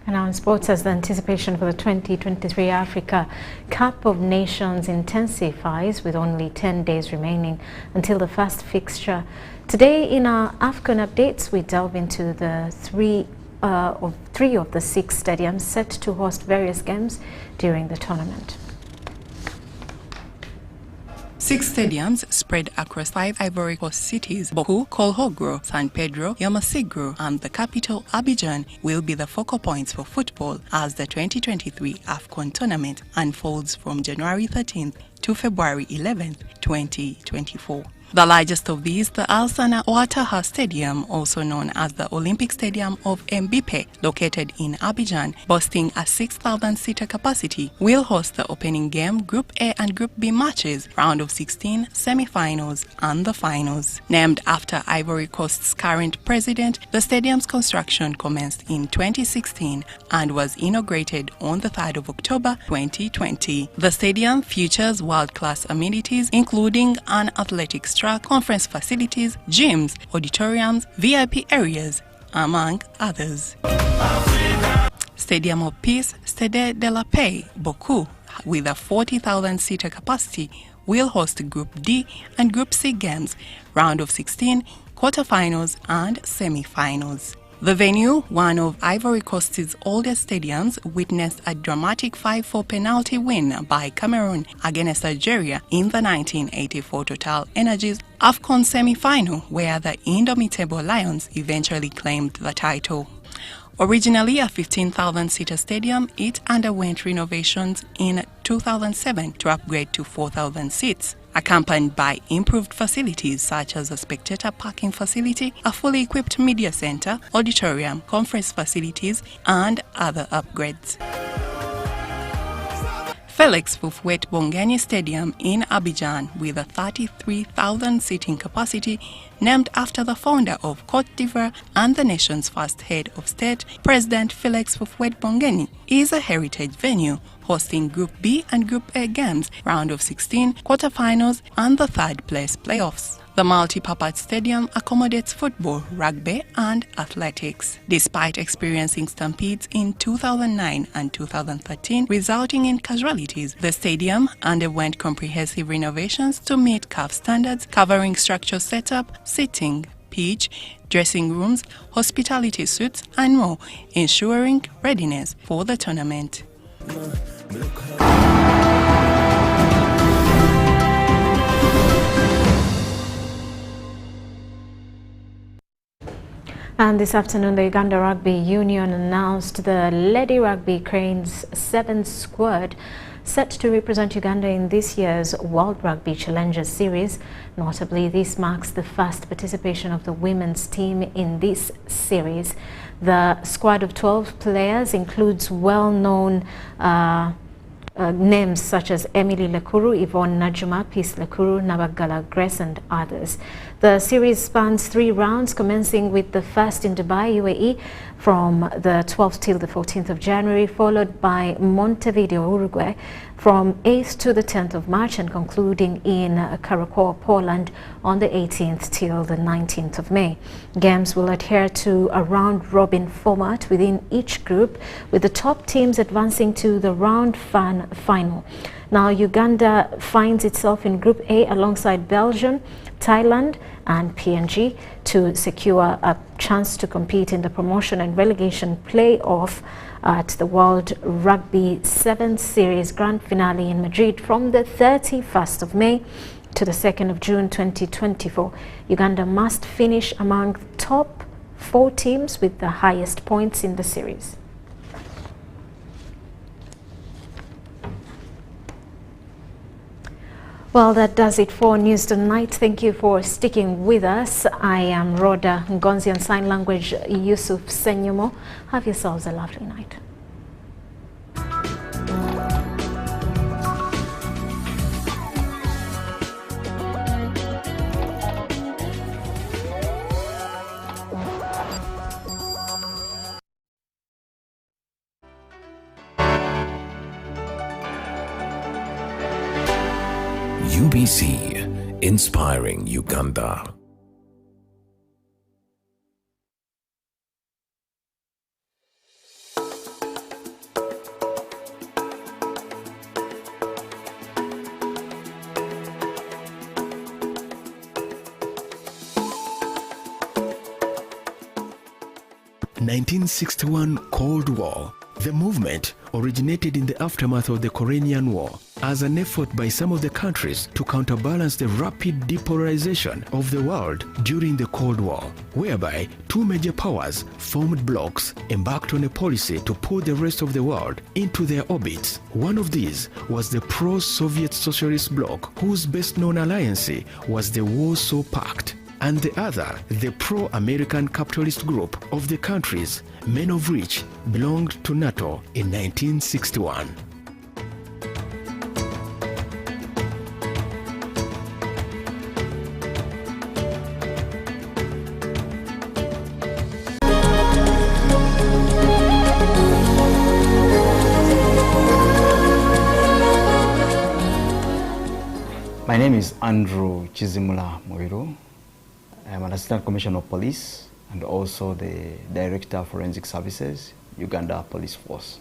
And now in sports, as the anticipation for the 2023 Africa Cup of Nations intensifies with only 10 days remaining until the first fixture. Today in our AFCON updates, we delve into the three of the 6 stadiums set to host various games during the tournament. 6 stadiums spread across 5 Ivory Coast cities, Boku, Kolhogro, San Pedro, Yamoussoukro, and the capital Abidjan will be the focal points for football as the 2023 AFCON tournament unfolds from January 13th to February 11th, 2024. The largest of these, the Alsana Ouattara Stadium, also known as the Olympic Stadium of Mbale, located in Abidjan, boasting a 6,000-seater capacity, will host the opening game, Group A and Group B matches, round of 16, semi-finals, and the finals. Named after Ivory Coast's current president, the stadium's construction commenced in 2016 and was inaugurated on the 3rd of October 2020. The stadium features world-class amenities, including an athletics track, conference facilities, gyms, auditoriums, VIP areas, among others. Stadium of Peace, Stade de la Paix, Boku, with a 40,000-seater capacity, will host Group D and Group C games, round of 16, quarterfinals, and semi-finals. The venue, one of Ivory Coast's oldest stadiums, witnessed a dramatic 5-4 penalty win by Cameroon against Algeria in the 1984 Total Energies AFCON semi-final, where the indomitable Lions eventually claimed the title. Originally a 15,000-seater stadium, it underwent renovations in 2007 to upgrade to 4,000 seats, accompanied by improved facilities such as a spectator parking facility, a fully equipped media center, auditorium, conference facilities, and other upgrades. Felix Houphouët-Boigny Stadium in Abidjan, with a 33,000-seating capacity, named after the founder of Côte d'Ivoire and the nation's first head of state, President Felix Houphouët-Boigny, is a heritage venue hosting Group B and Group A games, round of 16, quarterfinals, and the third-place playoffs. The multi-purpose stadium accommodates football, rugby, and athletics. Despite experiencing stampedes in 2009 and 2013, resulting in casualties, the stadium underwent comprehensive renovations to meet CAF standards, covering structural setup, seating, pitch, dressing rooms, hospitality suites, and more, ensuring readiness for the tournament. And this afternoon, the Uganda Rugby Union announced the Lady Rugby Cranes 7th squad set to represent Uganda in this year's World Rugby Challengers Series. Notably, this marks the first participation of the women's team in this series. The squad of 12 players includes well-known names such as Emily Lekuru, Yvonne Najuma, Peace Lekuru, Nabagala Grace, and others. The series spans 3 rounds, commencing with the first in Dubai, UAE, from the 12th till the 14th of January, followed by Montevideo, Uruguay, from 8th to the 10th of March, and concluding in Krakow, Poland, on the 18th till the 19th of May. Games will adhere to a round-robin format within each group, with the top teams advancing to the round final. Now, Uganda finds itself in Group A alongside Belgium, Thailand, and PNG to secure a chance to compete in the promotion and relegation playoff at the World Rugby 7th Series Grand Finale in Madrid from the 31st of May to the 2nd of June 2024. Uganda must finish among the top 4 teams with the highest points in the series. Well, that does it for News Tonight. Thank you for sticking with us. I am Rhoda Ngonzi, on sign language Yusuf Senyomo. Have yourselves a lovely night. UBC, inspiring Uganda. (1961) Cold War. The movement originated in the aftermath of the Korean War as an effort by some of the countries to counterbalance the rapid depolarization of the world during the Cold War, whereby two major powers formed blocs embarked on a policy to pull the rest of the world into their orbits. One of these was the pro-Soviet Socialist bloc, whose best-known alliance was the Warsaw Pact, and the other, the pro-American capitalist group of the countries, many of which belonged to NATO in 1961. My name is Andrew Chizimula Moiru. I'm an Assistant Commissioner of Police and also the Director of Forensic Services, Uganda Police Force.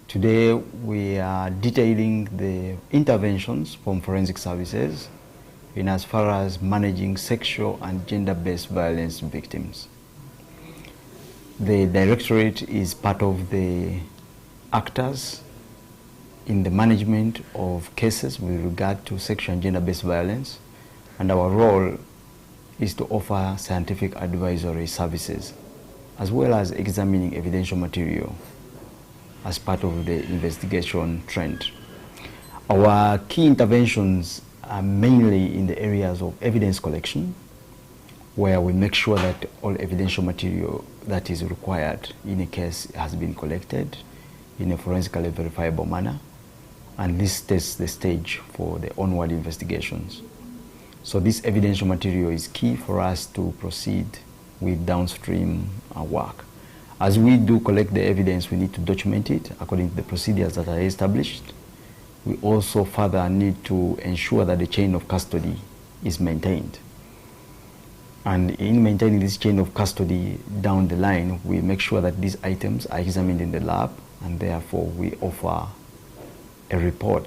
Today we are detailing the interventions from Forensic Services in as far as managing sexual and gender-based violence victims. The Directorate is part of the actors in the management of cases with regard to sexual and gender-based violence, and our role is to offer scientific advisory services as well as examining evidential material as part of the investigation trend. Our key interventions are mainly in the areas of evidence collection, where we make sure that all evidential material that is required in a case has been collected in a forensically verifiable manner, and this sets the stage for the onward investigations. So this evidential material is key for us to proceed with downstream work. As we do collect the evidence, we need to document it according to the procedures that are established. We also further need to ensure that the chain of custody is maintained. And in maintaining this chain of custody down the line, we make sure that these items are examined in the lab, and therefore we offer a report